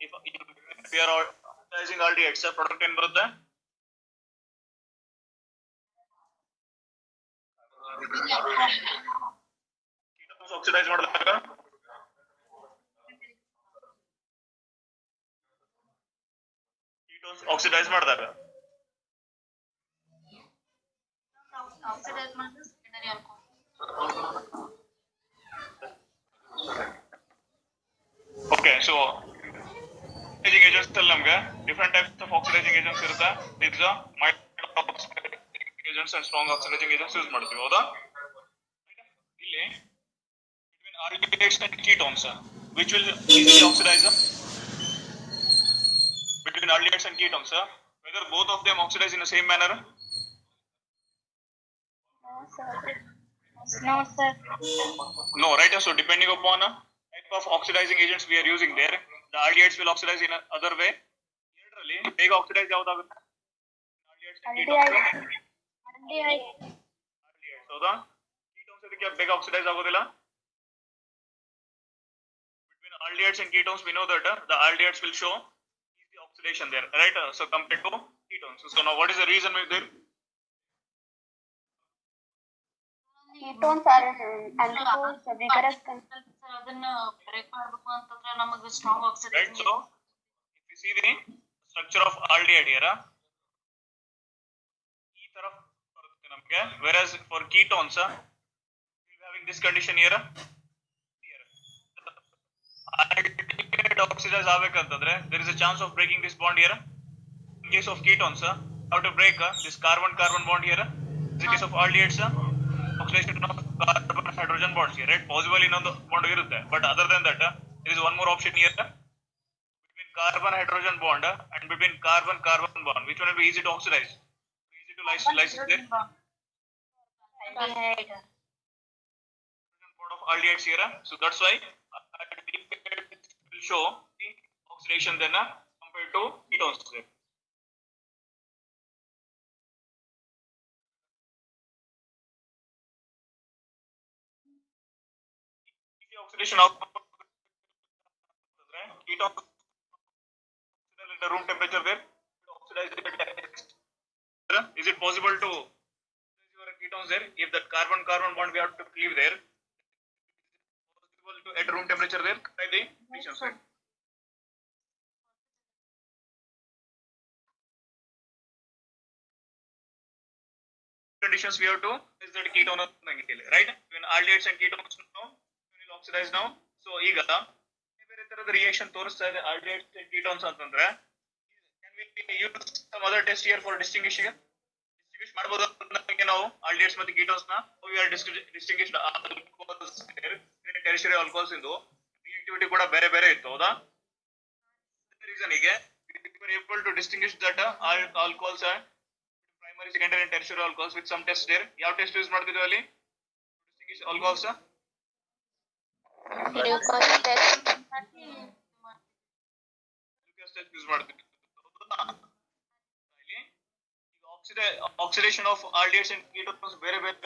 if you are oxidizing aldehydes, product ಏನು ಬರುತ್ತೆ? ketones oxidize ಮಾಡಿದಾಗ ketones oxidize ಮಾಡಿದಾಗ oxidize ಮಾಡಿದ್ರೆ secondary alcohol. Okay, so oxidizing agents ಅಲ್ಲಿ ನಮಗೆ different types of oxidizing agents ಇರುತ್ತೆ. These are mild oxidizing agents and strong oxidizing agents use ಮಾಡ್ತೀವಿ, ಹೌದಾ? ಇಲ್ಲಿ between aldehydes and ketones, which will easily oxidize? Between aldehydes and ketones, whether both of them oxidize in the same manner? No, sir. No, right? So depending upon type of oxidizing agents we are using there, the aldehydes will oxidize in another way. Generally, ಬೇಗ oxidize ಯಾವ್ದಾಗುತ್ತೆ? Aldehyde. ಹೌದಾ? ketones ಇದಕ್ಕೆ ಬೇಗ oxidize ಆಗೋದಿಲ್ಲ. Between aldehydes and ketones, we know that the aldehydes will show easy oxidation there, right? So compared to ketones. So now, what is the reason there? Ketones are alcohols vigorous ಅದನ್ನ break ಮಾಡಬೇಕು ಅಂತಂದ್ರೆ ನಮಗೆ strong oxidation. Right. So if you see the structure of aldehyde here, ಈ ತರ ಬರುತ್ತೆ ನಮಗೆ, whereas for ketones we will having this condition here. Aldehyde oxidize ಆಗಬೇಕಂತಂದ್ರೆ there is a chance of breaking this bond here. In case of ketones, how to break this carbon bond here. In case of aldehydes, oxidation of carbon hydrogen bonds here, right? Possibly ಇನ್ನೊಂದು bond ಇರುತ್ತೆ, but other than that there is one more option here between carbon hydrogen bond and between carbon bond. Which one will be easy to oxidize? Easy to lysis there? Aldehyde. Bond of aldehydes here, so that's why aldehydes will show the oxidation then compared to ketones there. Oxidation of ketones at the room temperature there, oxidize it. Is it possible to oxidize ketones there if that carbon bond we have to leave there? Possible to at room temperature there? Try the conditions. Conditions we have to is that ketone right? When aldehydes and ketones now will oxidize now. So ಈಗ ಬೇರೆ ತರದ reaction ತೋರಿಸ್ತಾ ಇದೆ aldehydes and ketones ಅಂತಂದ್ರೆ, can we use some other test here for distinguish ಮಾಡಬಹುದು ನಮಗೆ ನಾವು aldehydes ಮತ್ತು ketones ನ we are distinguished alcohols tertiary alcohols into reactivity ಕೂಡ ಬೇರೆ ಬೇರೆ ಇತ್ತು, ಹೌದಾ? reason ಗೆ we were able to distinguish that alcohols are primary, secondary and tertiary alcohols with some tests there. ಯಾವ ಟೆಸ್ಟ್ ಯೂಸ್ ಮಾಡ್ತಿದ್ವಿ ಅಲ್ಲಿ distinguish alcohols? Glucose test use ಮಾಡ್ತಿದ್ವಿ. Oxidation of aldehydes and ketones ಬೇರೆ ಬೇರೆ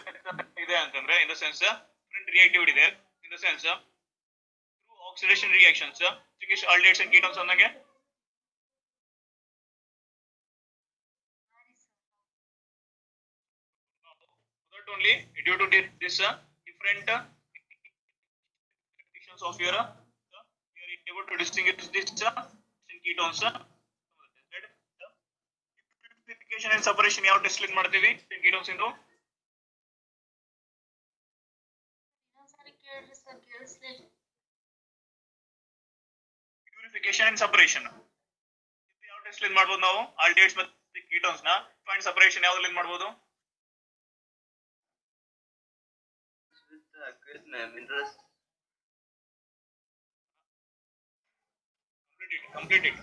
ಇದೆ ಅಂತಂದ್ರೆ, in the sense different reactivity there, in the sense through oxidation reactions distinguish aldehydes and ketones ಅನ್ನಂಗೆ that only due to this different conditions of your we are able to distinguish this ketones. Purification and separation ಯಾವ test link ಮಾಡ್ತೀವಿ ketones ಇಂದು? Purification and separation ಯಾವ test link ಮಾಡಬಹುದು ನಾವು aldehydes ಮತ್ತು ketones ನ find separation ಯಾವ್ದು link ಮಾಡಬಹುದು? minerals. Complete it.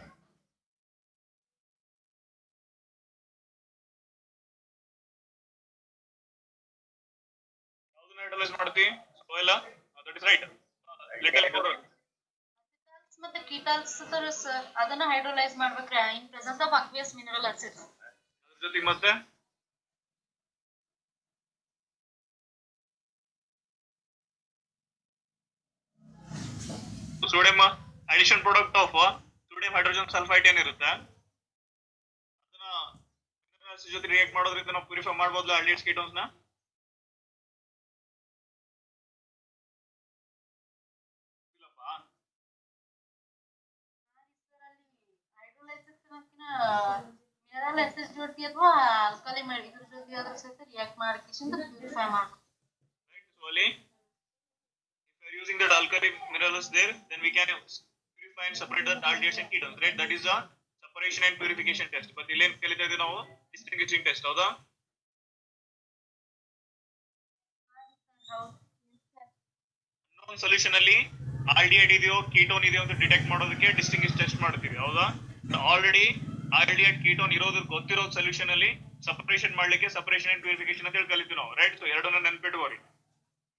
ಯಾವ್ದನ್ನ ಹೈಡ್ರೋಲೈಸ್ ಮಾಡ್ತೀವಿ? soil, that is right. ಮತ್ತೆ ಕೀಟಾಲ್ಸ್ ಸರ್ ಅದನ್ನ ಹೈಡ್ರೋಲೈಸ್ ಮಾಡ್ಬೇಕ್ರಿ in presence of aqueous mineral acids. ಅದ್ರ ಜೊತೆಗೆ ಮತ್ತೆ sodium addition product of sodium hydrogen sulphide ಏನಿರುತ್ತೆ ಅದನ್ನ minerals ಜೊತೆ ರಿಯಾಕ್ಟ್ ಮಾಡೋದ್ರಿಂದ ನಾವು ಪ್ಯೂರಿಫೈ ಮಾಡಬಹುದಲ್ಲ ಆಲ್ಡಿಹೈಡ್ಸ್ ಕೀಟೋನ್ಸ್ ನ? ಇಲ್ಲಪ್ಪ. ಮಿನರಲ್ ಎಸೆಸ್ ಜೊತೆ ಅಥವಾ ಆಲ್ಕಲಿ ಇದ್ರ ಜೊತೆ ಅದ್ರ ಸಹಿತ ರಿಯಾಕ್ಟ್ ಮಾಡ್ಕಿಸಿಂದ ಪ್ಯೂರಿಫೈ ಮಾಡ್ಬೇಕು. Right, so only if we are using that alkali minerals there, then we can purify and separate the aldehydes and ketones, right? That is the separation and purification test. But ಇಲ್ಲಿ ಏನು ಕಲಿತಾ ಇದ್ದೀವಿ ನಾವು distinguishing test, ಹೌದಾ? Unknown solution ಅಲ್ಲಿ aldehyde ಇದೆಯೋ ketone ಇದೆಯೋ ಅಂತ ಡಿಟೆಕ್ಟ್ ಮಾಡೋದಕ್ಕೆ ಡಿಸ್ಟಿಂಗ್ವಿಶ್ ಟೆಸ್ಟ್ ಮಾಡ್ತೀವಿ, ಹೌದಾ? ಆಲ್ರೆಡಿ ಆಲ್ಡಿಹೈಡ್ ಕೀಟೋನ್ ಇರೋದು ಗೊತ್ತಿರೋ ಸೊಲ್ಯೂಷನ್ ಅಲ್ಲಿ ಸಪರೇಷನ್ ಮಾಡ್ಲಿಕ್ಕೆ ಸಪರೇಷನ್ ಅಂಡ್ ಪ್ಯೂರಿಫಿಕೇಶನ್ ಅಂತ ಹೇಳಿ ಕಲಿತೀವಿ ನಾವು, ರೈಟ್? ಸೊ ಎರಡನ್ನ ನೆನ್ಪಿಟ್ಕೋರಿ,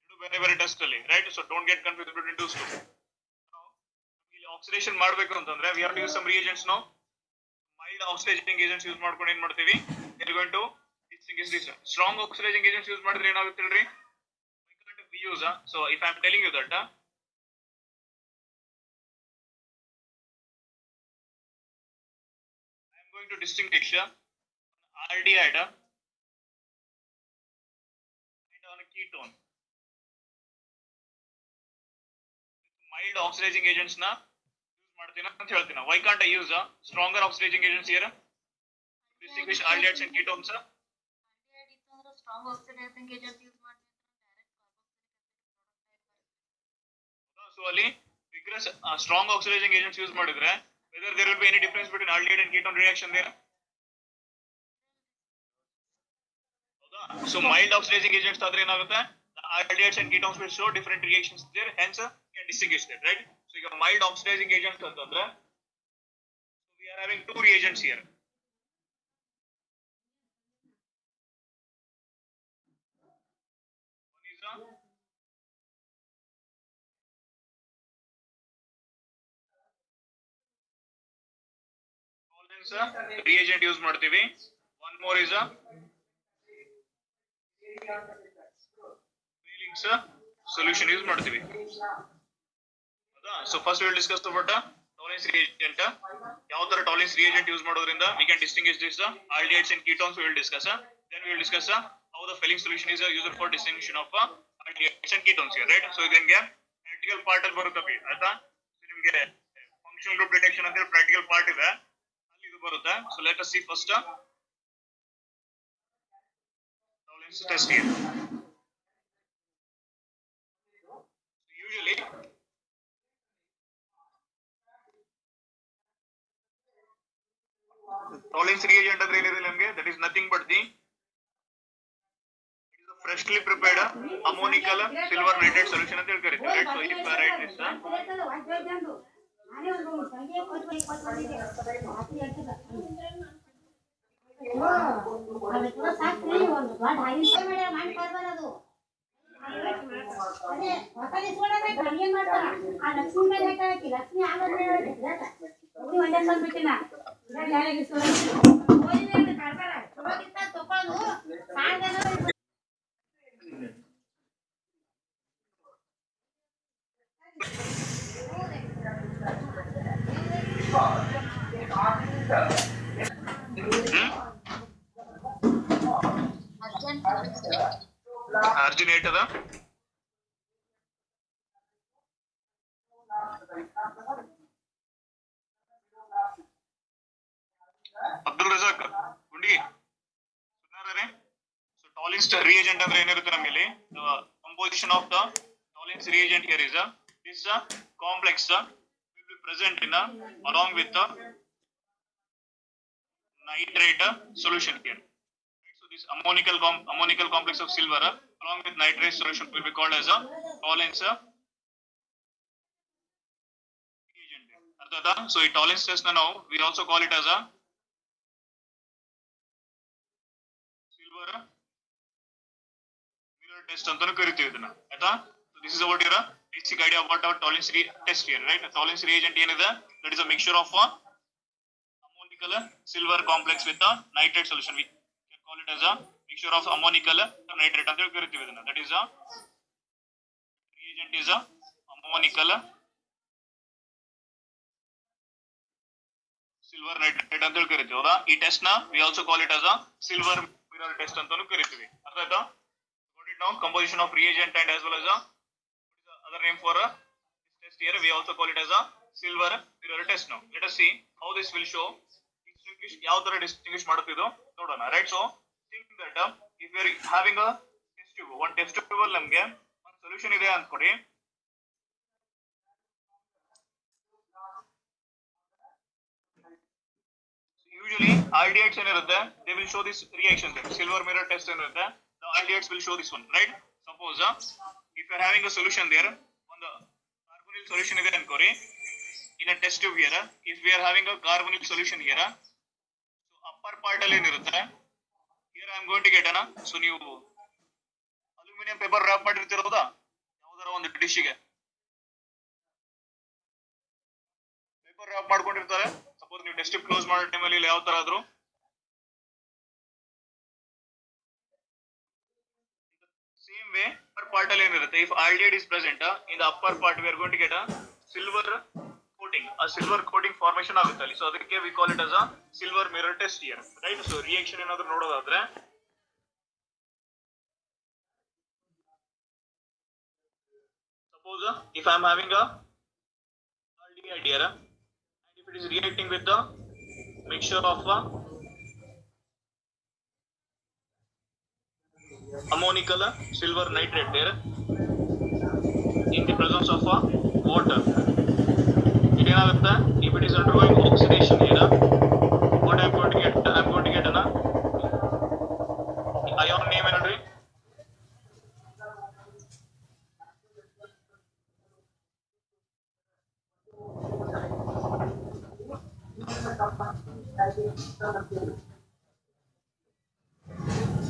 ಎರಡು ಬೇರೆ ಬೇರೆ ಟೆಸ್ಟ್ ಅಲ್ಲಿ, right? So don't get confuse between two two. ಇಲ್ಲಿ ಆಕ್ಸಿಡೇಷನ್ ಮಾಡಬೇಕು ಅಂತಂದ್ರೆ we have to use some reagents. ನಾವು ಮೈಲ್ಡ್ ಆಕ್ಸಿಡೈಸಿಂಗ್ ಏಜೆಂಟ್ಸ್ ಯೂಸ್ ಮಾಡ್ಕೊಂಡು ಏನ್ ಮಾಡ್ತೀವಿ, we are going to distinguish this. Strong oxidising agents use ಮಾಡಿದ್ರೆ ಏನಾಗುತ್ತೆ ಹೇಳ್ರಿ? We use, so if I am telling you that I am going to distinguish aldehyde and on a ketone. Mild oxidizing agents na use ಮಾಡ್ತೀನಿ ಅಂತ ಹೇಳ್ತೀನಿ. Why can't I use stronger oxidizing agents here? Distinguish aldehydes and ketones. Aldehyde ಇತ್ತಂದ್ರೆ strong oxidising agent use ಮಾಡ್ತೀವಿ. So ಅಲ್ಲಿ vigorous strong oxidizing agents use ಮಾಡಿದ್ರೆ whether there will be any difference between aldehyde and ketone reaction there? ಹೌದಾ? So mild oxidizing agents ಆದ್ರೆ ಏನಾಗುತ್ತೆ, the aldehydes and ketones will show different reactions there, hence you can distinguish that, right? So ಈಗ mild oxidizing agents ಅಂತಂದ್ರೆ we are having two reagents here. One is reagent use ಮಾಡ್ತೀವಿ. One more is Fehling's solution use ಮಾಡ್ತೀವಿ, ಹೌದಾ? So first we will discuss about Tollens reagent. ಯಾವ ತರ Tollens reagent use ಮಾಡೋದ್ರಿಂದ we can distinguish this aldehydes and ketones we will discuss. Then we will discuss how the Fehling's solution is used for distinction of aldehydes and ketones here, right? So ಇದಕ್ಕೆ practical part ಅಲ್ಲಿ ಬರುತ್ತೆ, ಆಯ್ತಾ? ನಿಮಗೆ functional group detection ಅಂತ practical part ಇದೆ, ಅಲ್ಲಿ ಇದು ಬರುತ್ತೆ. So let us see first Tollens test here. Usually Tollens reagent ಅಂದ್ರೆ ಏನಿದೆ ನಮಗೆ, that is nothing but it is a freshly prepared ammonical silver nitrate solution ಅಂತ ಹೇಳಿ ಕರೀತೀವಿ, right? So if I write this arginate ಅದ ಅಬ್ದುಲ್ ರಜಾಕ್ ಗುಂಡಿ ಸುನಾರೇ. So Tollens reagent ಅಂದ್ರೆ ಏನಿರುತ್ತೆ ನಮ್ಮಲ್ಲಿ, the composition of the Tollens reagent here is this complex will be present in along with the nitrate solution here. So this ammonical complex of silver along with nitrate solution will be called as a Tollens reagent. ಅರ್ಥಾಯ್ತಾ? So ಈ Tollens test ನ ನಾವು we also call it as a silver mirror test ಅಂತಾನೂ ಕರಿತೀವಿ ಇದನ್ನ, ಆಯ್ತಾ? So this is about your basic idea about our Tollens test here, right? Tollens reagent ಏನಿದೆ, that is a mixture of ammonical silver complex with a nitrate solution. We can call it as a mixture of ammonical nitrate ಅಂತ ಹೇಳಿ ಕರಿತೀವಿ ಇದನ್ನ. That is a reagent is a ammonical silver nitrate ಅಂತ ಹೇಳಿ ಕರಿತೀವಿ ಹೌದಾ. ಈ test ನ we also call it as a silver mirror test ಅಂತಾನು ಕರಿತೀವಿ. ಅರ್ಥ ಆಯ್ತಾ? got it now. Composition of reagent and as well as a other name for this test here, we also call it as a silver mirror test. Now let us see how this will show distinguish ಯಾವ ತರ distinguish ಮಾಡುತ್ತಿದ್ದು ನೋಡೋಣ. Right, so think that if we are having a test tube, one test tube ಅಲ್ಲಿ ನಮಗೆ ಒಂದು solution ಇದೆ ಅನ್ಕೊಡಿ. Usually aldehydes ಏನಿರುತ್ತೆ, they will show this reaction there. Silver mirror test ಏನಿರುತ್ತೆ, the aldehydes will show this one, right? Suppose if you are having a solution there, ಒಂದು carbonyl solution ಇದೆ ಅನ್ಕೋರಿ, in a test tube here, if we are having a carbonyl solution here, so upper part ಅಲ್ಲಿ ಏನಿರುತ್ತೆ, here I am going to get so ನೀವು aluminium paper rap ಮಾಡಿರ್ತೀರೋದಾ ಯಾವ್ದಾರ ಒಂದು dish ಗೆ paper rap ಮಾಡ್ಕೊಂಡಿರ್ತಾರೆ. Suppose ನೀವು test tube close ಮಾಡೋ ಟೈಮಲ್ಲಿ ಯಾವ ತರ ಆದ್ರೂ same way upper part ಅಲ್ಲಿ ಏನಿರುತ್ತೆ, if aldehyde is present in the upper part, we are going to get a silver coating, a silver coating formation ಆಗುತ್ತೆ ಅಲ್ಲಿ. ಸೊ ಅದಕ್ಕೆ we call it as a silver mirror test here, right? So reaction ಏನಾದ್ರು ನೋಡೋದಾದ್ರೆ suppose if I am having a aldehyde here and if it is reacting with the mixture of ammonical silver nitrate there in the presence of water, it ಏನಾಗುತ್ತೆ, if it is undergoing oxidation here, what I am going to get, I am going to get an ion name ಏನಂದ್ರಿ,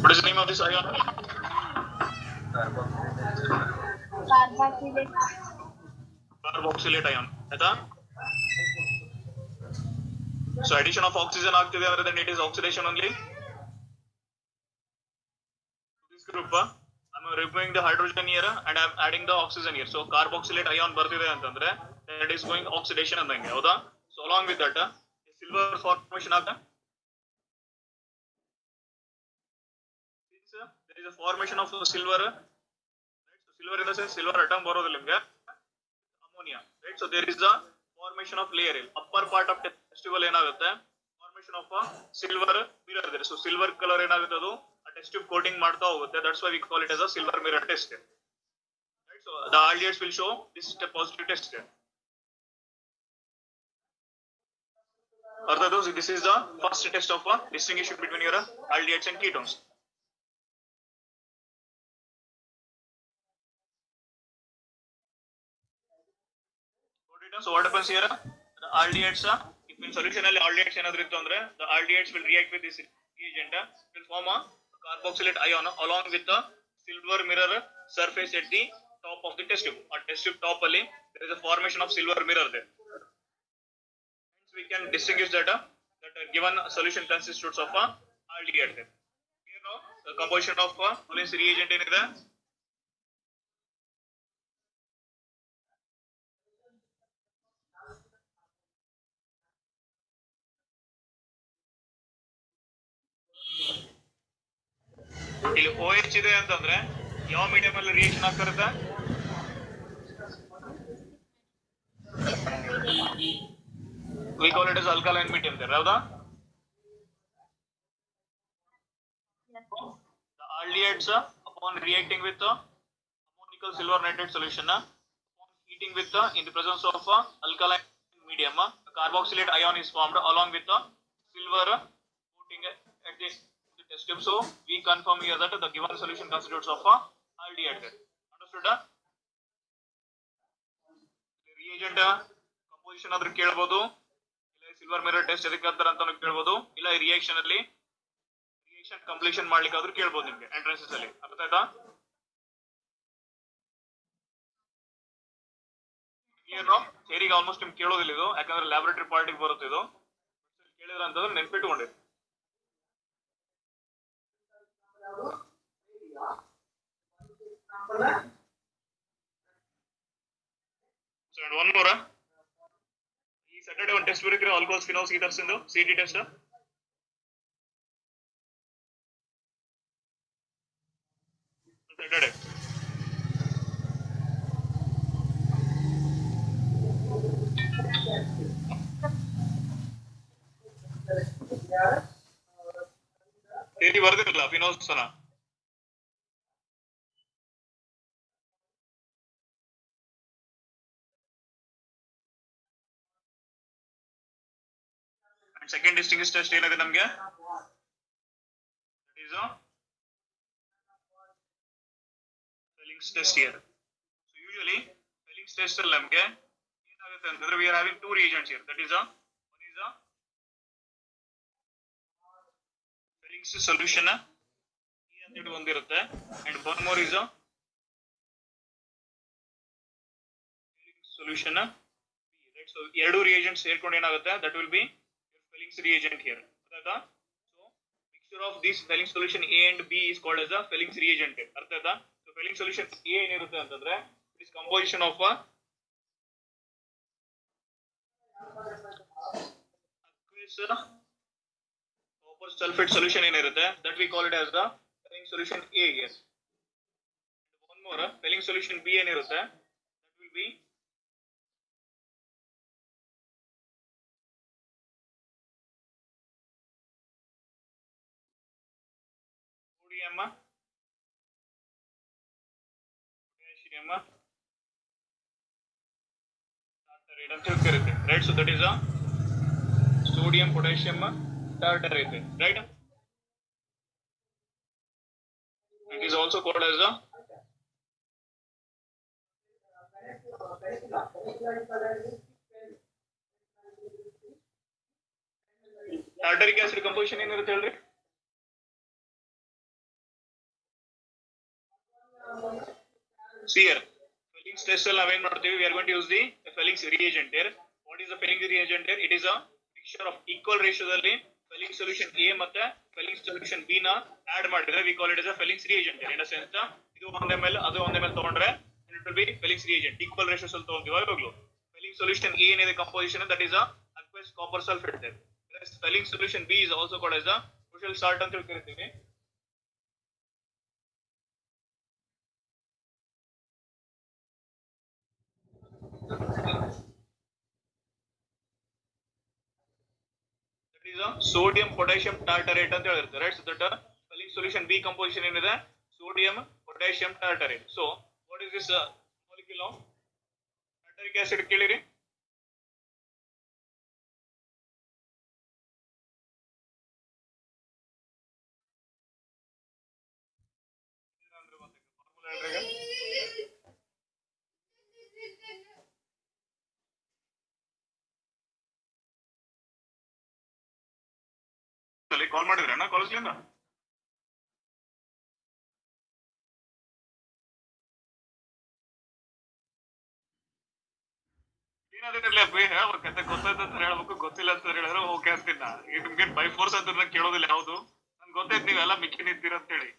what is the name of this ion? Carboxylate ion. ಆಯ್ತಾ? So addition of oxygen ಆಗ್ತಿದೆ ಅಂದ್ರೆ then it is oxidation only. This group I am removing the hydrogen here and I am adding the oxygen here. So carboxylate ion ಬರ್ತಿದೆ ಅಂತಂದ್ರೆ that is going oxidation ಅಂದಂಗೆ ಹೌದಾ. So along with that silver formation ಆಗುತ್ತೆ. There is a formation of silver, right? So silver in the sense silver atom ಬರೋದಿಲ್ಲ ನಿಮಗೆ, ammonia, right? So there is a formation of layer. Upper part of test tube ಏನಾಗುತ್ತೆ, formation of a silver mirror there. So silver color ಏನಾಗುತ್ತೆ, ಅದು ಆ test tube coating ಮಾಡ್ತಾ ಹೋಗುತ್ತೆ. That's why we call it as a silver mirror test, right? So the aldehydes will show this is a positive test there. Further, this is the first test of distinguishing between your aldehydes and ketones. So what happens here, the aldehydes, if in solution ಅಲ್ಲಿ aldehydes ಏನಾದ್ರು ಇತ್ತು ಅಂದ್ರೆ the aldehydes will react with this reagent, will form a carboxylate ion along with the silver mirror surface at the top of the test tube. A test tube top ಅಲ್ಲಿ there is a formation of silver mirror there. Hence we can distinguish that that given solution consists of aldehyde there. Here now the composition of this reagent ಏನಿದೆ, ಇಲ್ಲಿ OH ಇದೆ ಅಂತಂದ್ರೆ ಯಾವ medium ಅಲ್ಲಿ reaction ಆಗ್ತಿರುತ್ತೆ, we call it as alkaline medium there, ಹೌದಾ. The aldehydes upon reacting with ammonical silver nitrate solution, upon heating with in the presence of alkaline medium, carboxylate ion is formed along with the silver coating at the test tube. So we confirm here that the given solution constitutes of aldehyde there. Understood? Reagent composition ಆದ್ರೂ ಕೇಳಬಹುದು, ಇಲ್ಲ silver mirror test ಎದಕ್ಕೆ ಅಂತಾರೆ ಅಂತಾನು ಕೇಳಬಹುದು, ಇಲ್ಲ ಈ reaction ಅಲ್ಲಿ ರಿಯಾಕ್ಷನ್ ಕಂಪ್ಲೀಷನ್ ಮಾಡ್ಲಿಕ್ಕೆ ಆದ್ರೂ ಕೇಳಬಹುದು ನಿಮಗೆ ಎಂಟ್ರೆನ್ಸಸ್ ಅಲ್ಲಿ. ಅರ್ಥ ಆಯ್ತಾ? ಏನು ಥಿಯರಿಗೆ ಆಲ್ಮೋಸ್ಟ್ ನಿಮ್ಗೆ ಕೇಳೋದಿಲ್ಲ ಇದು, ಯಾಕಂದ್ರೆ ಲ್ಯಾಬೊರೇಟರಿ ಪಾರ್ಟಿಗೆ ಬರುತ್ತೆ ಇದು. ಕೇಳಿದ್ರ ಅಂತಂದ್ರೆ ನೆನ್ಪಿಟ್ಕೊಂಡಿರಿ. So and one more, ಈ Saturday one test ಬರೀತೀರಾ alcohols phenols ethers ಇಂದು CT test Saturday theory ಬರ್ದಿರಲ್ಲ phenols ಅನ್ನ and second distinguished test ಏನಿದೆ ನಮಗೆ that is a Felling's test here. So usually Felling's test ಅಲ್ಲಿ ನಮಗೆ ಏನಾಗುತ್ತೆ ಅಂತಂದ್ರೆ we are having two reagents here, that is a one is a Felling's solution E ಅಂತ ಹೇಳಿ ಒಂದಿರುತ್ತೆ and one more is a Felling's solution B, right? So ಎರಡು reagents ಸೇರ್ಕೊಂಡು ಏನಾಗುತ್ತೆ that will be your Felling's reagent here. ಅರ್ಥಾಯ್ತಾ? So mixture of this Felling's solution A and B is called as a Felling's reagent. ಅರ್ಥಾಯ್ತಾ? So Felling's solution A ಏನಿರುತ್ತೆ ಅಂತಂದ್ರೆ it is composition of a aqueous copper sulfate solution ಏನಿರುತ್ತೆ that we call it as the Felling's solution A here. And one more Felling's solution B ಏನಿರುತ್ತೆ that will be sodium potassium tartrate ಅಂತ ಹೇಳ್ತಿರುತ್ತೆ, right? So that is a sodium potassium tartrate, right? It is also called as a tartaric acid composition ಏನಿರುತ್ತೆ ಹೇಳ್ರಿ See here, Felling's test ಅಲ್ಲಿ ನಾವೇನ್ ಮಾಡ್ತೀವಿ, we are going to use the Felling's reagent here. What is the Felling's reagent here? It is a mixture of equal ratio ದಲ್ಲಿ Felling's solution A ಮತ್ತೆ Felling's solution B ನ add ಮಾಡಿದ್ರೆ we call it as a Felling's reagent here. In a sense ಇದು 1 ml ಅದು 1 ml ತಗೊಂಡ್ರೆ it will be Felling's reagent. Equal ratios ಅಲ್ಲಿ ತಗೊಂತೀವಿ ಯಾವಾಗಲೂ. Felling's solution A ಏನಿದೆ composition that is a aqueous copper sulfate there. Whereas Felling's solution B is also called as a crucial salt ಅಂತ ಹೇಳಿ ಕರಿತೀವಿ. That is a sodium potassium tartarate ಅಂತ ಹೇಳಿರುತ್ತೆ, right? So that Felling's solution B composition ಏನಿದೆ sodium potassium tartarate. So what is this molecule now? Tartaric acid ಕೇಳಿರಿ ಕಾಲ್ ಮಾಡಿದ್ರಣ್ಣ ಕಾಲೇಜ್ಲಿಂದ ಏನಾದಿರಲಿ ಹೇಳ್ಬೇಕಂತ ಗೊತ್ತಾಯ್ತ ಅಂತ ಹೇಳ್ಬೇಕು, ಗೊತ್ತಿಲ್ಲ ಅಂತ ಹೇಳಿದ್ರೆ ಓಕೆ ಅಂತೀನ. ನಿಮ್ಗೆ ಬೈ ಫೋರ್ಸ್ ಅಂತ ಕೇಳೋದಿಲ್ಲ ಯಾವ್ದು, ನನ್ಗೆ ಗೊತ್ತೈತ್ ನೀವೆಲ್ಲ ಮಿಕ್ಕಿ ನಿಂತೀರ ಅಂತ ಹೇಳಿ.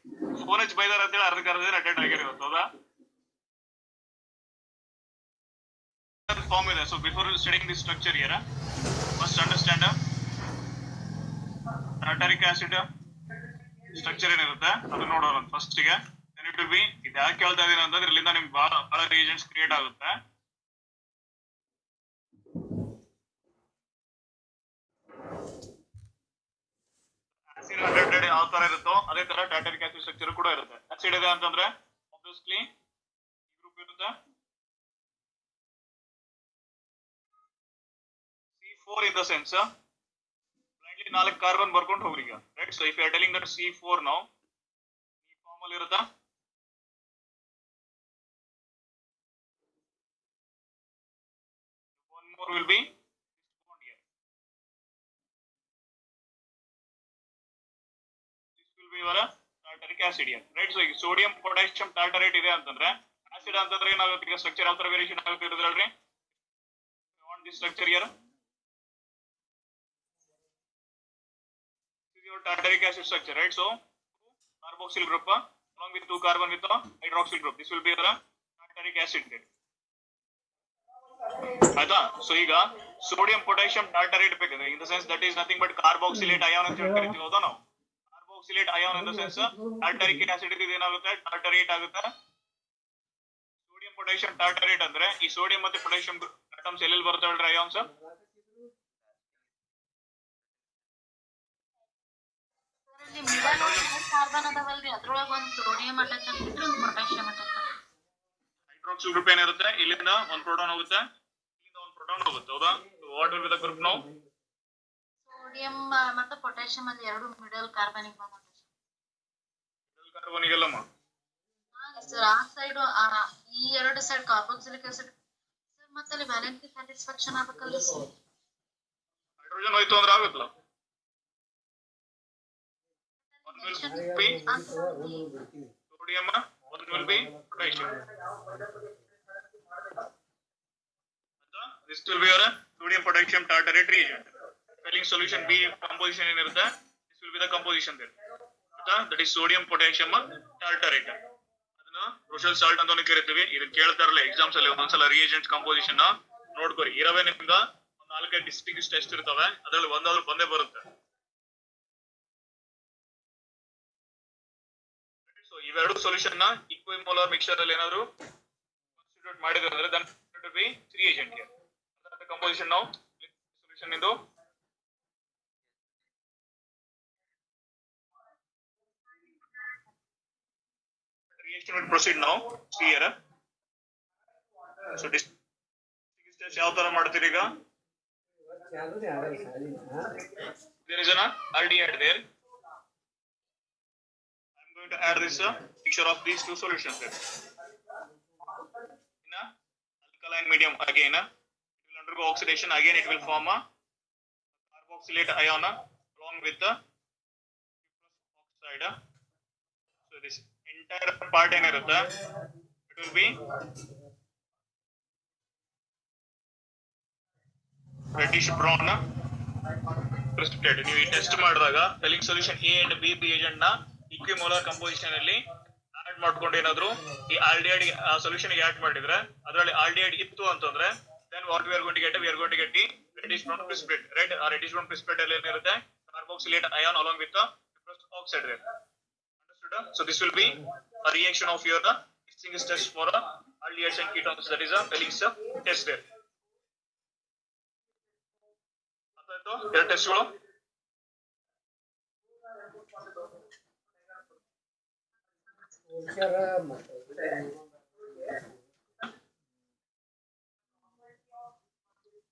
ಫೋನ್ ಹಚ್ಚಿ ಬೈದಾರ ಅಂತ ಹೇಳಿ ಅರ್ಧ ಅಟೆಂಡ್ ಆಗಿರಿ ಇವತ್ತು, ಹೌದಾ? ಫಾರ್ಮ್ ಇದೆ. So before studying the structure here must understand tartaric acid structure ಏನಿರುತ್ತೆ ಅದು ನೋಡೋಣ ಫಸ್ಟ್ ಗೆ. then it will be ಇದು ಯಾಕೆ ಹೇಳ್ತಾ ಇದೀನಿ ಅಂತಂದ್ರೆ ಇಲ್ಲಿಂದ ನಿಮ್ಗೆ ಬಹಳ ರಿಯೇಜೆಂಟ್ಸ್ ಕ್ರಿಯೇಟ್ ಆಗುತ್ತೆ. ಆಸಿಡ್ 100 ಯಾವ ತರ ಇರುತ್ತೋ ಅದೇ ತರ tartaric acid ಸ್ಟ್ರಕ್ಚರ್ ಕೂಡ ಇರುತ್ತೆ. ಆಸಿಡ್ ಇದೆ ಅಂತಂದ್ರೆ obviously ಈ ಗ್ರೂಪ್ ಇರುತ್ತೆ C4 in the sense blindly 4 carbon ಬರ್ಕೊಂಡು ಹೋಗ್ರಿ ಈಗ, right? So if you are telling that C4 now ಈ ಫಾರ್ಮ್ ಅಲ್ಲಿ ಇರುತ್ತಾ one more will be this bond here, this will be your tartaric acid here, right? So ಈಗ sodium potassium tartarate ಇದೆ ಅಂತಂದ್ರೆ acid ಅಂತಂದ್ರೆ ಏನಾಗುತ್ತೆ, ಈಗ ಸ್ಟ್ರಕ್ಚರ್ ಯಾವ ತರ ವೇರಿಯೇಷನ್ ಆಗುತ್ತೆ ಇರೋದು ಹೇಳ್ರಿ. want this structure here, this is your tartaric acid structure, right? So carboxyl group along with 2 carbon with a hydroxyl group, this will be your tartaric acid. ಆಯ್ತಾ? ಸೊ ಈಗ ಸೋಡಿಯಂ ಪೊಟ್ಯಾಷಿಯಂ ಟಾರ್ಟರೇಟ್ ಬೇಕಾದ್ರೆ in the sense that is nothing but carboxylate anion ಅಂತ ಹೇಳ್ತೀವಿ ಹೌದಾ ನಾವು carboxylate anion in the sense tartaric acid ಏನಾಗುತ್ತೆ tartrate ಆಗುತ್ತೆ sodium potassium tartrate ಅಂದ್ರೆ ಈ ಸೋಡಿಯಂ ಮತ್ತೆ ಪೊಟ್ಯಾಷಿಯಂ ಆಟಮ್ಸ್ ಎಲ್ಲೆಲ್ಲಿ ಬರ್ತಾವೆ ಹೇಳ್ರಿ ಅಯಾನ್ಸ್ ಕಾರ್ಬನ್ ಅದಾವಲ್ರಿ ಅದ್ರೊಳಗ ಒಂದು ಸೋಡಿಯಂ ಅಟ್ಯಾಚ್ ಆಗ್ತಿದ್ರೆ ಒಂದು ಪೊಟ್ಯಾಷಿಯಂ ಅಟ್ಯಾಚ್ ಆಗ್ತದೆ ಹೈಡ್ರಾಕ್ಸಿಲ್ ಗ್ರೂಪ್ ಏನಿರುತ್ತೆ ಇಲ್ಲಿಂದ ಒಂದು ಪ್ರೋಟಾನ್ ಹೋಗುತ್ತೆ ಇಲ್ಲಿಂದ ಒಂದು ಪ್ರೋಟಾನ್ ಹೋಗುತ್ತೆ ಹೌದಾ what will be the group ನಾವು ಸೋಡಿಯಂ ಮತ್ತು ಪೊಟ್ಯಾಷಿಯಂ ಅಲ್ಲಿ ಎರಡು ಮಿಡಲ್ ಕಾರ್ಬನಿಗೆ ಬಂದ್ಬಿಟ್ಟು ಮಿಡಲ್ ಕಾರ್ಬನಿಗೆ ಅಲ್ಲಮ್ಮ ಸರ್ ಆ ಸೈಡ್ ಈ ಎರಡು ಸೈಡ್ ಕಾರ್ಬಾಕ್ಸಿಲಿಕ್ ಆಸಿಡ್ ಸರ್ ಮತ್ತೆ ಅಲ್ಲಿ ವ್ಯಾಲೆನ್ಸಿ ಸ್ಯಾಟಿಸ್ಫ್ಯಾಕ್ಷನ್ ಆಗಬೇಕಲ್ಲ ಸರ್ ಹೈಡ್ರೋಜನ್ ಹೋಯ್ತು ಅಂದ್ರೆ ಆಗುತ್ತಲ್ಲ sodium, one will be potassium. This will be your sodium potassium tartarate reagent. Filling solution B composition in irutte. This will be the composition there. That is sodium potassium tartarate. ಅದನ್ನ Rochelle salt ಅಂತಾನೆ ಕರೀತೀವಿ. ಇದನ್ನ ಕೇಳ್ತಾರಲ್ಲ exams ಅಲ್ಲಿ ಒಂದೊಂದ್ಸಲ reagent composition ನೋಡ್ಕೊರಿ. ಇರವೆ ನಿಮ್ಗೆ ಒಂದು 4 distinguish test ಇರ್ತವೆ. ಅದರಲ್ಲಿ ಒಂದಾದ್ರೂ ಬಂದೇ ಬರುತ್ತೆ. ಇವೆರಡು ಸೊಲ್ಯೂಷನ್ ನ ಈಕ್ವಿಮೋಲಾರ್ ಮಿಕ್ಸ್ಚರ್ ಅಲ್ಲಿ ಏನಾದ್ರು ಕಾನ್ಸ್ಟಿಟ್ಯೂಟ್ ಮಾಡಿದ್ರೆ ಅಂದ್ರೆ then it will be reagent here ಅದರ ಕಂಪೋಸಿಷನ್ ನಾವು ಸೊಲ್ಯೂಷನ್ ಇಂದು reaction will proceed now here so distinguish ಯಾವ ತರ ಮಾಡ್ತೀರಿ ಈಗ there is an aldehyde there to add this picture of these two solutions there. In a alkaline medium again it will undergo oxidation again it will form a carboxylate ion along with the oxide so this entire part ಏನಿರುತ್ತೆ it will be reddish brown precipitate ನೀವು ಈ test ಮಾಡಿದಾಗ filling solution A and B reagent ನ ಈಕ್ವಿಮೋಲಾರ್ composition ಅಲ್ಲಿ add ಮಾಡ್ಕೊಂಡು ಏನಾದ್ರು ಈ aldehyde solution ಗೆ ಆಡ್ ಮಾಡಿದ್ರೆ ಅದರಲ್ಲಿ ಆಲ್ಡಿಹೈಡ್ ಇತ್ತು ಅಂತಂದ್ರೆ then what we are going to get the reddish brown precipitate right ಆ reddish brown precipitate ಅಲ್ಲಿ ಏನಿರುತ್ತೆ carboxylate ion along with the fibrous oxide there understood so this will be a reaction of your distinguished test for aldehydes and ketones that is a Felling's test there ಅರ್ಥಾಯ್ತು ಎರಡು ಟೆಸ್ಟ್ಗಳು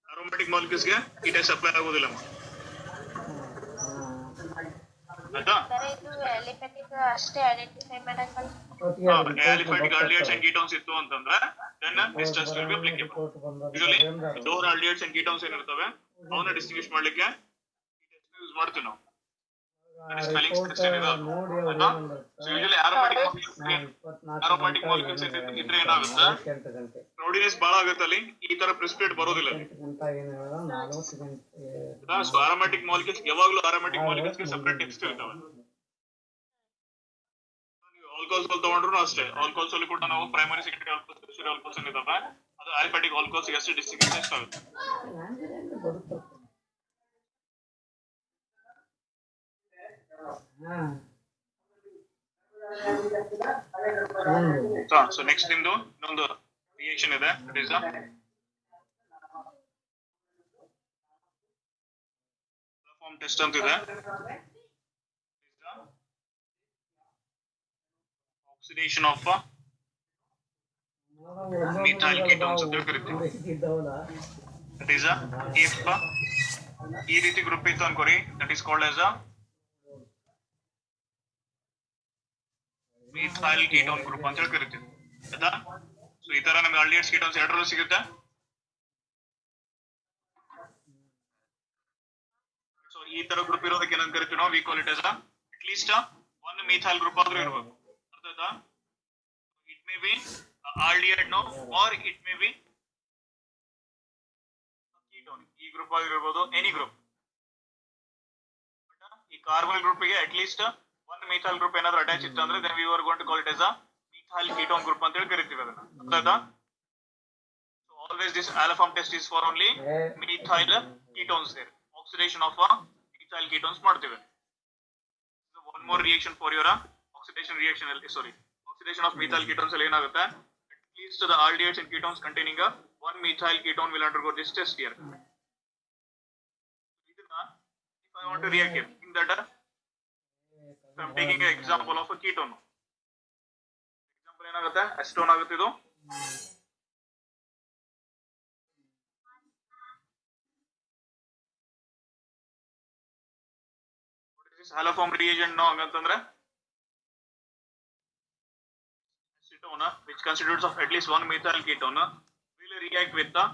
aromatic molecules ಗೆ ಈ test apply ಆಗೋದಿಲ್ಲ ಆಯ್ತಾ ಇದು ಅಲಿಫೆಟಿಕ್ ಅಷ್ಟೇ identify ಮಾಡಕ್ಕೆ aliphatic aldehydes and ketones ಇತ್ತು ಅಂತಂದ್ರೆ then this test will be applicable usually lower aldehydes and ketones ಏನಿರ್ತವೆ ಅವನ್ನ ಡಿಸ್ಟಿಂಗ್ವಿಶ್ ಮಾಡ್ಲಿಕ್ಕೆ ಈ ಟೆಸ್ಟ್ ಯೂಸ್ ಮಾಡ್ತೀವಿ ನಾವು that is Felling's test ಏನಿದೆ ಆಯ್ತಾ so usually aromatic molecules ಇದ್ರೆ ಏನಾಗುತ್ತೆ ಕ್ಲೌಡಿನೆಸ್ ಬಹಳ ಆಗುತ್ತೆ ಅಲ್ಲಿ ಈ ತರ ಪ್ರೆಸಿಪಿಟೇಟ್ ಬರೋದಿಲ್ಲ ಸೊ aromatic molecules ಯಾವಾಗಲೂ aromatic molecules ಗೆ ಸೆಪರೇಟ್ ಟೆಸ್ಟ್ ಇರ್ತವೆ ನೀವು ಆಲ್ಕೋಹಾಲ್ಸ್ ತಗೊಂಡ್ರು ಅಷ್ಟೇ ಆಲ್ಕೋಹಾಲ್ಸ್ ಅಲ್ಲಿ ಕೂಡ ನಾವು ಪ್ರೈಮರಿ ಸೆಕೆಂಡರಿ ಆಲ್ಕೋಹಾಲ್ಸ್ ಟೆರ್ಷಿಯರಿ ಆಲ್ಕೋಹಾಲ್ಸ್ ಏನಿದಾವೆ ಅದು aliphatic alcohols ಗೆ ಅಷ್ಟೇ ಡಿಸ್ಟಿಂಗ್ವಿಶ್ ಟೆಸ್ಟ್ ಆಗುತ್ತೆ so next ನಿಮ್ದು ಇನ್ನೊಂದು ರಿಯಾಕ್ಷನ್ ಇದೆ that is form test ಅಂತ ಇದೆ oxidation of methyl ketones ಅಂತ ಕರೀತೀವಿ that is if ಈ ರೀತಿ ಗ್ರೂಪ್ ಇತ್ತು ಅನ್ಕೋರಿ that is called as a methyl ketone group ಅಂತ ಹೇಳಿ ಕರೀತೀವಿ ಆಯ್ತಾ ಸೊ ಈ ತರ ನಮಗೆ aldehydes ketones ಎರಡರಲ್ಲೂ ಸಿಗುತ್ತೆ ಸೊ ಈ ತರ ಗ್ರೂಪ್ ಇರೋದಕ್ಕೆ ಏನಂತ ಕರಿತೀವಿ ನಾವು we call it as at least one methyl group ಆದ್ರೂ ಇರಬೇಕು ಅರ್ಥ ಆಯ್ತಾ it may be aldehyde no or it may be ketone ಈ ಗ್ರೂಪ್ ಆಗಿರಬಹುದು ಎನಿ ಗ್ರೂಪ್ ಈ ಕಾರ್ಬನ್ ಗ್ರೂಪ್ ಗೆ at least one methyl group ಏನಾದರೂ ಅಟ್ಯಾಚ್ ಇತ್ತು ಅಂದ್ರೆ then we are going to call it as a methyl ketone group ಅಂತ ಹೇಳಿ ಕರೀತೀವಿ ಅದನ್ನ ಅರ್ಥ ಆಯ್ತಾ so always this alpha test is for only methyl ketones there. Oxidation of methyl ketones ಮಾಡ್ತೇವೆ. So one more reaction for your oxidation reaction oxidation of methyl ketones ಅಲ್ಲಿ ಏನಾಗುತ್ತೆ, at least the aldehydes and ketones containing one methyl ketone will undergo this test here. ಇದನ್ನ if I want to react here in that if I am taking an example of a ketone, example ಏನಾಗುತ್ತೆ, acetone ಆಗುತ್ತೆ ಇದು. Haloform reagent now hangantandre acetone which constitutes of at least one methyl ketone will react with the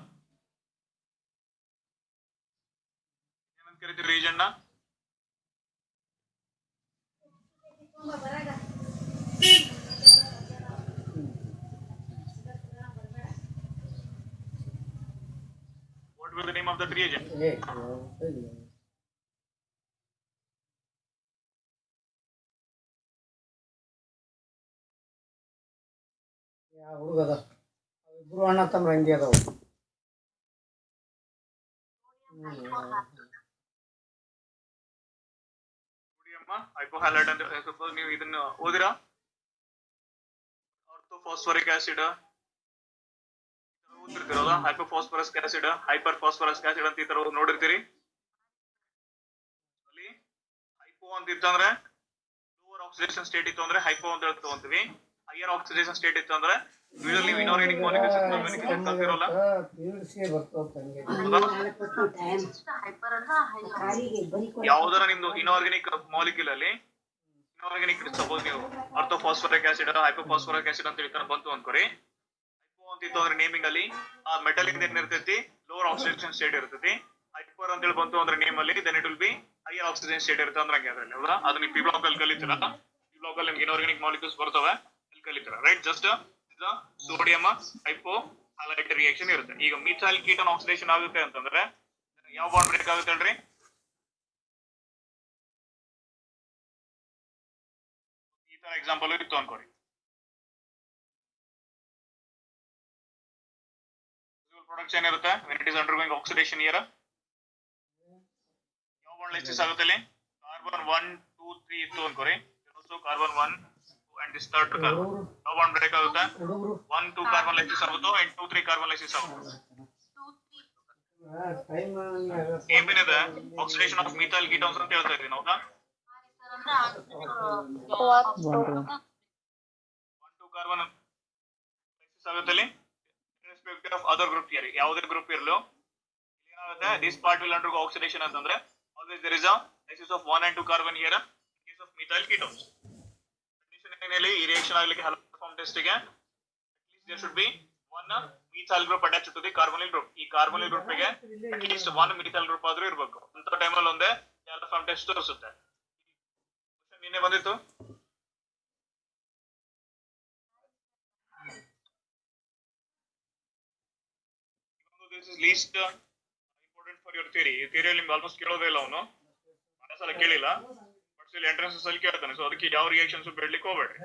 ಏನಂತ ಕರೀತೀವಿ reagent ನ what will the name of that reagent? ಹುಡುಗದ ಇಬ್ರು ಅಣ್ಣ ತಮ್ಮ ಹಂಗೆ ಅದಾವ. ಹೈಪೋಹ್ಯಾಲೈಡ್ ಅಂತ ಸಪೋಸ್ ನೀವು ಇದನ್ನ ಓದಿರಾ, ಆರ್ಥೋಫಾಸ್ಫರಿಕ್ ಆಸಿಡ್ ಓದಿರ್ತೀರಲ್ಲ, hypophosphorous acid, hyper phosphorous acid ಅಂತ ಈ ತರ ನೋಡಿರ್ತೀರಿ. ಅಲ್ಲಿ ಹೈಪೋ ಅಂತ ಇತ್ತಂದ್ರೆ ಲೋವರ್ ಆಕ್ಸಿಡೇಷನ್ ಸ್ಟೇಟ್ ಇತ್ತು ಅಂದ್ರೆ ಹೈಪೋ ಅಂತ ತಗೊಂತೀವಿ. ಹೈಯರ್ ಆಕ್ಸಿಡೇಷನ್ ಸ್ಟೇಟ್ ಇತ್ತು ಅಂದ್ರೆ ಯೂಶುವಲಿ ಇನಾರ್ಗಾನಿಕ್ ಮಾಲಿಕ್ಯೂಲ್ಸ್ ಕಲ್ತಿರೋಲ್ಲ ಯಾವ್ದಾರ ನಿಮ್ದು ಇನಾರ್ಗಾನಿಕ್ ಮಾಲಿಕ್ಯೂಲ್ ಅಲ್ಲಿ ಇನಾರ್ಗಾನಿಕ್ ಸಪೋಸ್ ನೀವು ಆರ್ಥೋಫಾಸ್ಫರಿಕ್ ಆಸಿಡ್, ಹೈಪೋಫಾಸ್ಫರಿಕ್ ಆಸಿಡ್ ಅಂತ ಈ ತರ ಬಂತು ಅನ್ಕೋರಿ. ಹೈಪೋ ಅಂತ ಇತ್ತು ಅಂದ್ರೆ ನೇಮಿಂಗ್ ಅಲ್ಲಿ ಆ ಮೆಟಲ್ ಇಂದ ಏನಿರ್ತೈತಿ ಲೋವರ್ ಆಕ್ಸಿಡೇಷನ್ ಸ್ಟೇಟ್ ಇರ್ತೈತಿ. ಹೈಪರ್ ಅಂತ ಹೇಳಿ ಬಂತು ಅಂದ್ರೆ ನೇಮ್ ಅಲ್ಲಿ then it will be higher oxidation state ಇರುತ್ತೆ ಅಂದ್ರೆ ಹಂಗೆ ಅದರಲ್ಲಿ ಹೌದಾ. ಅದು ನೀವು ಪಿ ಬ್ಲಾಕ್ ಅಲ್ಲಿ ಕಲಿತೀರ, ಪಿ ಬ್ಲಾಕ್ ಅಲ್ಲಿ ನಿಮ್ಗೆ ಇನಾರ್ಗಾನಿಕ್ ಮಾಲಿಕ್ಯೂಲ್ಸ್ ಬರ್ತವೆ ಅಲ್ಲಿ ಕಲಿತೀರ right. Just sodium hypo halide reaction ಇರುತ್ತೆ. ಈಗ ಮಿಥೈಲ್ ಕೀಟೋನ್ ಆಕ್ಸಿಡೇಷನ್ ಆಗುತ್ತೆ ಅಂತಂದ್ರೆ ಯಾವ ಬಾಂಡ್ ಬ್ರೇಕ್ ಆಗುತ್ತೆ ಹೇಳ್ರಿ? ಈ ತರ ಎಕ್ಸಾಂಪಲ್ ಇತ್ತು ಅನ್ಕೋರಿ. ಪ್ರೊಡಕ್ಷನ್ ಇರುತ್ತೆ when it is undergoing oxidation here. ಯಾವ ಬಾಂಡ್ ಲೆಸ್ಟಿಸ್ ಆಗುತ್ತೆ ಅಲ್ಲಿ? ಕಾರ್ಬನ್ 1 2 3 ಇತ್ತು ಅನ್ಕೋರಿ. So carbon 1 and this third carbon ಯಾವ ಬಾಂಡ್ ಬ್ರೇಕ್ ಆಗುತ್ತೆ? 1 2 ಕಾರ್ಬನ್ ಲೆಸ್ಟಿಸ್ ಆಗುತ್ತೋ and 2 3 ಕಾರ್ಬನ್ ಲೆಸ್ಟಿಸ್ ಆಗುತ್ತೆ. ಏನಿದೆ ಆಕ್ಸಿಡೇಷನ್ ಆಫ್ ಮಿಥೈಲ್ ಕೀಟೋನ್ಸ್ ಅಂತ ಹೇಳ್ತಾ ಇದೀನಿ ಹೌದಾ. 1 2 ಕಾರ್ಬನ್ ಲೆಸ್ಟಿಸ್ ಆಗುತ್ತೆ ಅಲ್ಲಿ respect of other group here. ಯಾವುದೇ ಗ್ರೂಪ್ ಇರಲು ಏನಾಗುತ್ತೆ, this part will undergo oxidation ಅಂತಂದ್ರೆ always there is a ಲೆಸ್ಟಿಸ್ of 1 and 2 carbon here in case of methyl ketones. Condition ಈ ರಿಯಾಕ್ಷನ್ ಆಗಲಿಕ್ಕೆ ಹ್ಯಾಲೋಫಾರ್ಮ್ ಟೆಸ್ಟ್ ಗೆ at least there should be one methyl group attached to the carbonyl group. ಈ carbonyl group ಗೆ at least one methyl group ಆದ್ರೂ ಇರಬೇಕು. ಅಂತ time ಅಲ್ಲಿ ಒಂದೇ ಹ್ಯಾಲೋಫಾರ್ಮ್ ಟೆಸ್ಟ್ ತೋರಿಸುತ್ತೆ. ನಿನ್ನೆ ಬಂದಿತ್ತು this is least important for your theory. ಈ ಥಿಯರಿಯಲ್ಲಿ ನಿಮ್ಗೆ ಆಲ್ಮೋಸ್ಟ್ ಕೇಳೋದೇ ಇಲ್ಲ, ಅವನು ಬಹಳ ಸಲ ಕೇಳಿಲ್ಲ, ಬಟ್ ಸ್ಟಿಲ್ ಎಂಟ್ರೆನ್ಸಸ್ ಅಲ್ಲಿ ಕೇಳ್ತಾನೆ. ಸೊ ಅದಕ್ಕೆ ಯಾವ ರಿಯಾಕ್ಷನ್ಸ್ ಬೇಡಲಿಕ್ಕೆ ಹೋಗ್ಬೇಡ್ರಿ.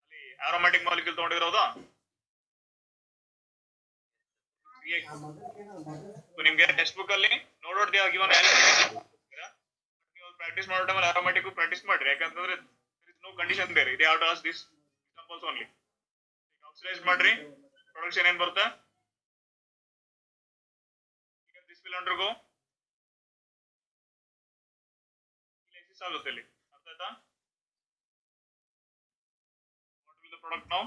ಅಲ್ಲಿ ಆರೋಮ್ಯಾಟಿಕ್ ಮಾಲಿಕ್ಯೂಲ್ ತಗೊಂಡಿರೋದಾ ನಿಮ್ಗೆ ಟೆಕ್ಸ್ಟ್ ಬುಕ್ ಅಲ್ಲಿ ನೋಡೋದು ಗಿವನ್ ನೀವು ಪ್ರಾಕ್ಟೀಸ್ ಮಾಡೋ ಟೈಮಲ್ಲಿ ಆರೋಮ್ಯಾಟಿಕ್ ಪ್ರಾಕ್ಟೀಸ್ ಮಾಡ್ರಿ. ಯಾಕಂತಂದ್ರೆ ನೋ ಕಂಡೀಷನ್ ಬೇರೆ ಇದೆ. Out as this examples only. Oxidise ಮಾಡ್ರಿ, ಪ್ರೊಡಕ್ಷನ್ ಏನ್ ಬರುತ್ತೆ, ದಿಸ್ ವಿಲ್ ಅಂಡರ್ಗೋ ಲೈಸಿಸ್ ಆಗುತ್ತೆ ಇಲ್ಲಿ. ಅರ್ಥ ಆಯ್ತಾ? What will the product now?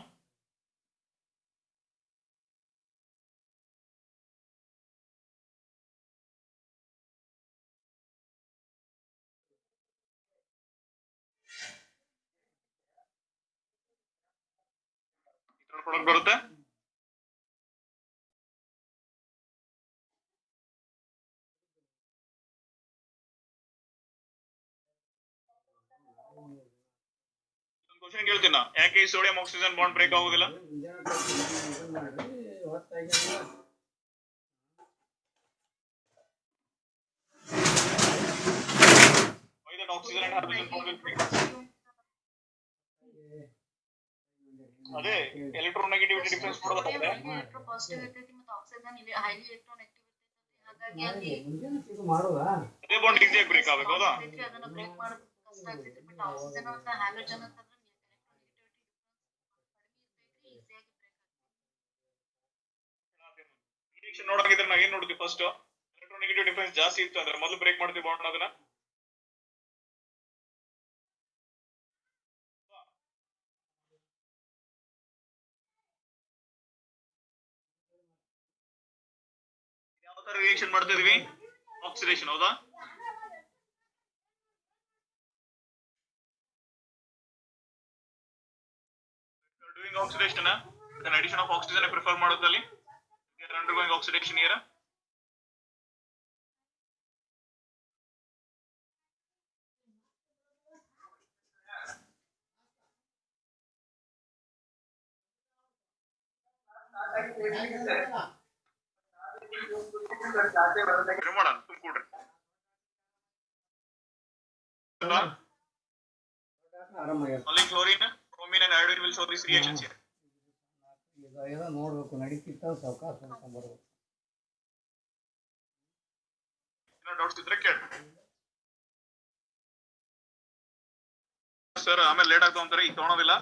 Product ಬರುತ್ತೆ. ಕ್ವಶನ್ ಕೇಳ್ತೀನಿ, ಯಾಕೆ ಈ ಸೋಡಿಯಂ ಆಕ್ಸಿಜನ್ ಬಾಂಡ್ ಬ್ರೇಕ್ ಆಗೋದಿಲ್ಲ? Why that oxygen and hydrogen bond will break? ಅದೇ ಎಲೆಕ್ಟ್ರೋನೆಗೆಟಿವಿಟಿ ಡಿಫರೆನ್ಸ್ ಕೊಡೋದಾದ್ರೆ then ಇಲ್ಲಿ highly electronegative ಇರ್ತೈತಿ ಹಾಗಾಗಿ ಅಲ್ಲಿ ಮುಂಚೆನೆ ಇದು ಮಾಡೋದಾ ಅದೇ ಬಾಂಡ್ ಈಸಿಯಾಗಿ ಬ್ರೇಕ್ ಆಗಬೇಕು ಹೌದಾ ಅದನ್ನ ಬ್ರೇಕ್ ಮಾಡೋದು ಕಷ್ಟ ಆಗ್ತೈತಿ ಬಟ್ ಆಕ್ಸಿಜನ್ ಅಂತ ಹ್ಯಾಲೋಜನ್ ಅಂತಂದ್ರೆ ಈಸಿಯಾಗಿ ಬ್ರೇಕ್ ಆಗ್ತೈತಿ ರಿಯಾಕ್ಷನ್ ನೋಡಂಗಿದ್ರೆ ನಾವು ಏನ್ ನೋಡ್ತೀವಿ ಫಸ್ಟ್ ಎಲೆಕ್ಟ್ರೋನೆಗೆಟಿವ್ ಡಿಫರೆನ್ಸ್ ಜಾಸ್ತಿ ಇತ್ತು ಅಂದ್ರೆ ಮೊದಲು ಬ್ರೇಕ್ ಮಾಡ್ತೀವಿ ಬಾಂಡ್ ಅದನ್ನ ಯಾವ ತರ ರಿಯಾಕ್ಷನ್ ಮಾಡ್ತಾ ಇದೀವಿ ಆಕ್ಸಿಡೇಷನ್ ಹೌದಾ doing oxidation then addition of oxygen prefer ಮಾಡೋದಲ್ಲಿ they are undergoing oxidation here ಮಾಡೋಣ ತುಂಬಿಕೊಡ್ರಿ ಆರಾಮಾಗ್ಯದ only chlorine bromine and iodine will show these reactions here ಇದು ನೋಡ್ಬೇಕು ನಡೀತಿತ್ತ ಸಾವಕಾಶ ನೋಡ್ಕೊಂಡ್ ಬರ್ಬೇಕು ಏನೋ ಡೌಟ್ಸ್ ಇದ್ರೆ ಕೇಳಿ ಸರ್ ಆಮೇಲೆ ಲೇಟ್ ಆಗ್ತಾವ ಅಂತಾರೆ ಈಗ ತಗೊಳೋದಿಲ್ಲ